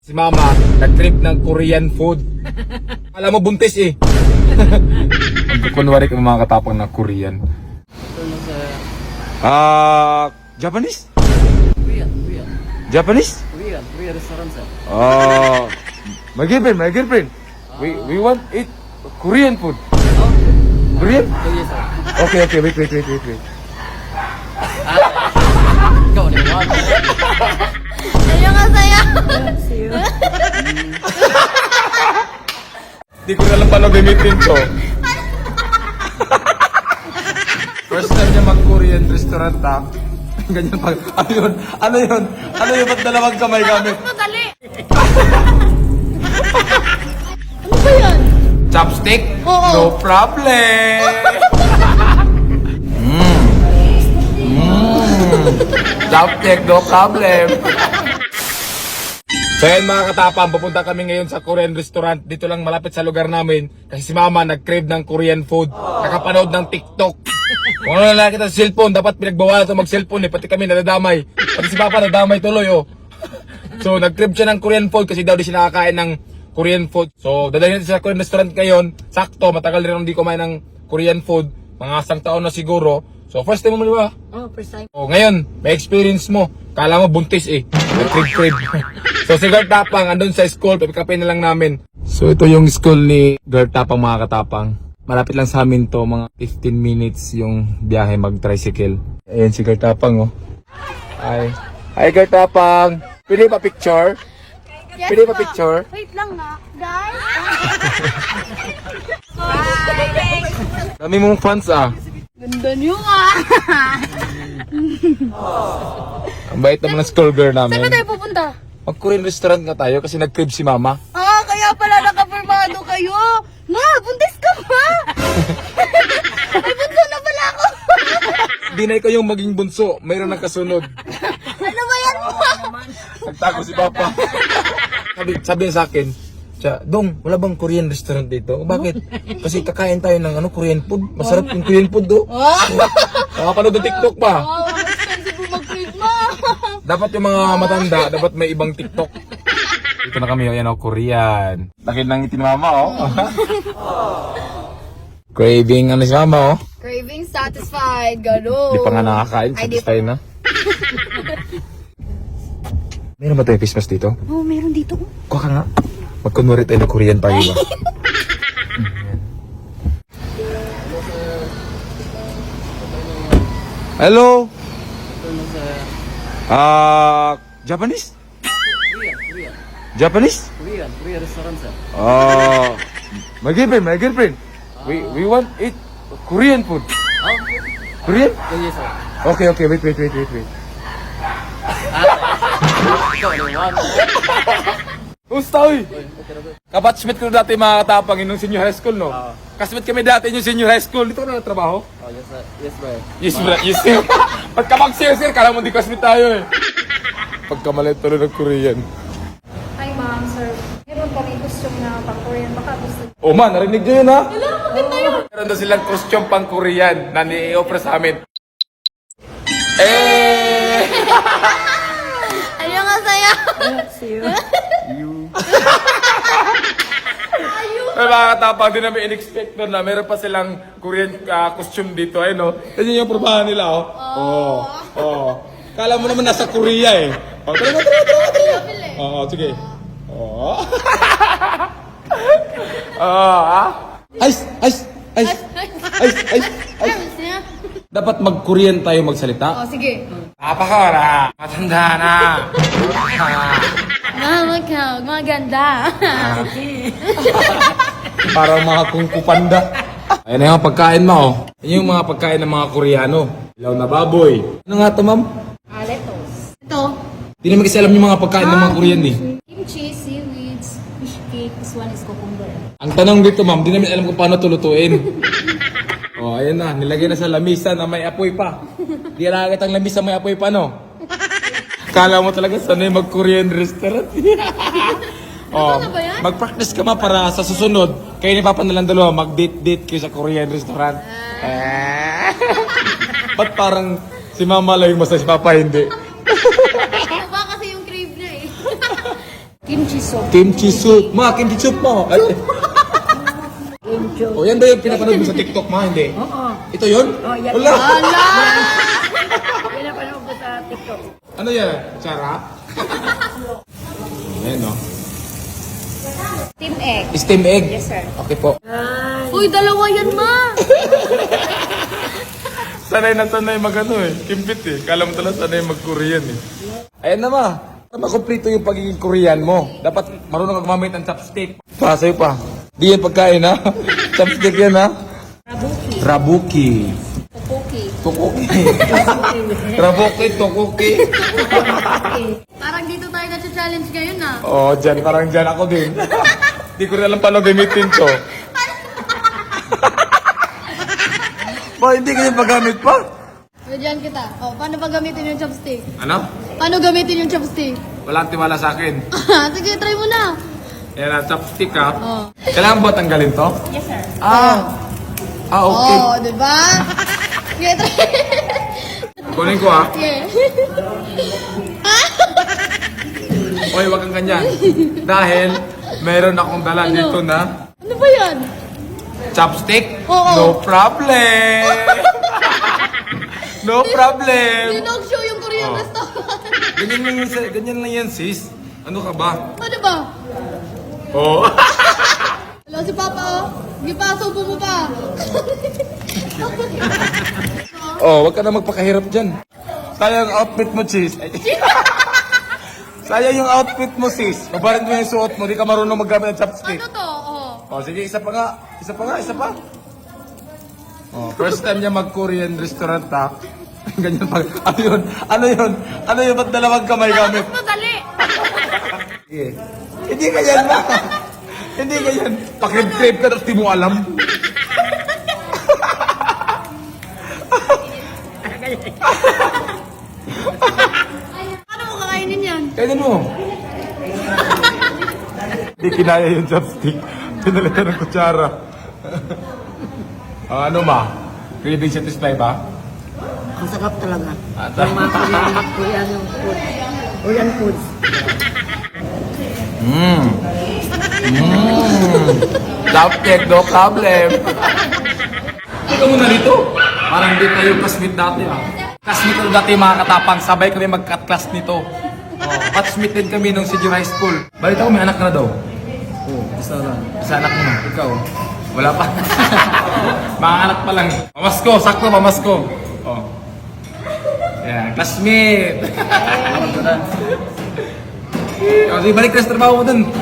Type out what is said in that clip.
Si Mama, nag-trip ng Korean food. Alam mo, buntis eh. Kunwari ka mga katapang na Korean. Japanese? Korean Japanese? restaurant sir. My girlfriend. We want eat Korean food. Oh, Korean? yes sir. Okay, wait. Ikaw na yung 안녕하세요. Di ko alam paano gamitin to. First time niya mag-Korean restaurant ha. Ganyan pag, ano yun? Ba't dalawang kamay gamit? Madali. Ano ba yan? Chopstick? Oo. No problem! Chopstick, no problem! So yan mga katapang, pupunta kami ngayon sa Korean restaurant. Dito lang malapit sa lugar namin. Kasi si Mama nag-crave ng Korean food. Nakapanood ng TikTok. Kung ano na nakita sa cellphone, dapat pinagbawalan ito mag-cellphone eh. Pati kami nadadamay. Pati si Papa nadamay tuloy oh. So nag-crave siya ng Korean food kasi daw di siya nakakain ng Korean food. So dadalhin natin sa Korean restaurant ngayon. Sakto, matagal rin hindi kumain ng Korean food. Mga 1 taon na siguro. So first time mo di ba? Oh, first time. O ngayon, may experience mo. Kala mo buntis eh. Nag-crib. So si Girl Tapang, andun sa school, papikapin na lang namin. So ito yung school ni Girl Tapang mga katapang. Malapit lang sa amin to, mga 15 minutes yung biyahe mag-tricycle. Ayan si Girl Tapang oh. Hi Girl Tapang. Pwede pa picture? Pwede pa picture? Wait lang nga. Guys. Dami mong fans ah. Ganda niyo ah. Ang bait naman ng school girl Saan ba namin. tayo pupunta? Mag-Korean restaurant nga tayo kasi nag-crib si Mama. Kaya pala nakapirmado kayo. Ma, buntis ka ba? May bunso na pala ako. Di na ikaw yung maging bunso, mayroon ng kasunod. Ano ba yan mo? Nagtago si Papa. sabi niya sa akin, Dong, wala bang Korean restaurant dito? Bakit? Kasi kakain tayo ng Korean food. Masarap yung Korean food do. Nakapanood ng TikTok pa. Oh, ang expensive mo mag-crave mo. Dapat yung mga matanda, dapat may ibang TikTok. Dito na kami, yan Korean. Nakit lang ngiti ni Mama oh. Craving si Mama oh. Craving satisfied. Gano. Di pa nga nakakain, Ay, di satisfied na. Meron ba tayo face mask dito? Oh, meron dito. Kuha ka nga. Magkunwari tayo ng Korean tayo ba? Hello? Japanese? Korean Japanese? restaurant sir. My girlfriend. We want eat Korean food. Oh, Korean? yes sir. Okay, wait. Ikaw na yung Gusto eh! Kabatchmate ko dati mga katapang nung senior high school, no? Kasmate kami dati yung senior high school. Dito ka na trabaho? Oh, yes sir. Yes bro. Yes, sir. Pagka mag-sir, kala mo di kasmate tayo eh. Pagkamalit tuloy ng Korean. Hi ma'am, sir. Meron kami costume na pang-Korean. Baka gusto niyo. Oh man, narinig nyo yun ha? Meron daw silang costume pang Korean na ni-offer sa amin. 안녕하세요. May mga katapang din namin in-expect doon na meron pa silang Korean costume dito eh no? Yan yung probahan nila oh. Kala mo naman nasa Korea eh. Oh, tara. Sige. Ice. Dapat mag-Korean tayo magsalita. Oh, sige. Apakara, matanda na. Maganda. Parang mga kungkupanda. Ayan na yung pagkain mo. Oh. Yan yung mga pagkain ng mga Koreano. Ilaw na baboy. Ano nga to, ma'am? Lettuce. Ito. Di naman kasi alam yung mga pagkain ng mga Korean eh. Kimchi, seaweeds, fish cake. This one is cucumber. Ang tanong dito, ma'am, di namin alam kung paano tulutuin. Oh, ayan na. Nilagay na sa lamisa na may apoy pa. Di alagad ang lamisa may apoy pa, no? Kala mo talaga sanay mag-Korean restaurant. Mag-practice ka ma para sa susunod. Kayo ni Papa nalang dalawa, mag-date kayo sa Korean restaurant. Ba't parang si Mama lang yung masaya, si Papa hindi? Baka kasi yung crave niya eh. Kimchi soup. Kimchi soup. Ma, kimchi soup mo. Ay. O, yan ba yung pinapanood mo sa TikTok, ma? Hindi. Oo. Ito yun? Oh, yan. Wala. Yan ang panood ko sa TikTok. Ano yan? Sarap? Ayan, no? Team egg. Steam egg? Yes, sir. Okay po. Uy, dalawa yan, ma. Sanay na sanay mag-ano eh. Kimpit eh. Kala mo talaga sanay mag-Korean eh. Ayan na, ma. Makomplito yung pagiging Korean mo. Dapat marunong kang mamit ng chopstick. Pa, sa'yo pa. Di yan pagkain, ha? Chopstick yan, ha? Rabuki. Topoki. Tukuki. Rabuki, tukuki. Parang dito tayo na-challenge ngayon, ah. Oo, dyan. Parang dyan ako din. Di ko rin alam paano gamitin to. Ba, hindi ganyan paggamit pa? Bigyan kita. Oh, paano ba gamitin yung chopstick? Ano? Paano gamitin yung chopstick? Walang tiwala sa akin. Sige, try mo na. Yan na, chopstick ha. Oh. Kailangan ba tanggalin to? Yes, sir. Okay. Oh, di ba? Sige, try. Kunin ko ha. Sige. Oy, wag kang ganyan. Dahil meron akong dala dito na Ano ba yan? chopstick. Oo. No problem. No problem. Dinog-show yung Korean Oh. restaurant. Ganyan lang yan, sis. Ano ka ba? Ano ba? Oh. Wala si Papa, oh. Sige pa, subo mo pa. Oh, wag ka na magpakahirap dyan. Sayang ang outfit mo, sis. Ay. Sayang yung outfit mo, sis. Mabarin mo yung suot mo. Di ka marunong maggamit ng chopstick. Ano to? Oh. Oh, sige, isa pa nga. Isa pa nga, isa pa. Oh, first time niya mag-Korean restaurant, ha? Ganyan pa. Ano yun? Ano yun? Ano yun? Ba't dalawang kamay gamit? Madali. Sige. Hindi ganyan na. Hindi ganyan. Pakid-trip ka tapos di mo alam. Paano mo kakainin yan? Kainin mo. Hindi kinaya yung chopstick. Pinalitan ng kutsara. Ano ma? Craving satisfied ba? Ang sarap talaga. Ata. Yung mga Korean yung food. Korean foods. Chopstick, no problem. Ikaw muna dito. Parang di tayo classmate dati ah. Classmate ko dati mga katapang. Sabay kami mag-class nito. Oh, batchmate din kami nung senior high school. Balita ko may anak ka na daw. Oh, isa na. Isa anak mo na. Ikaw. Wala pa. Mga anak pa lang. Mamasko. Sakto mamasko. Oh. Yan. Classmate. O, di balik ka sa trabaho mo dun.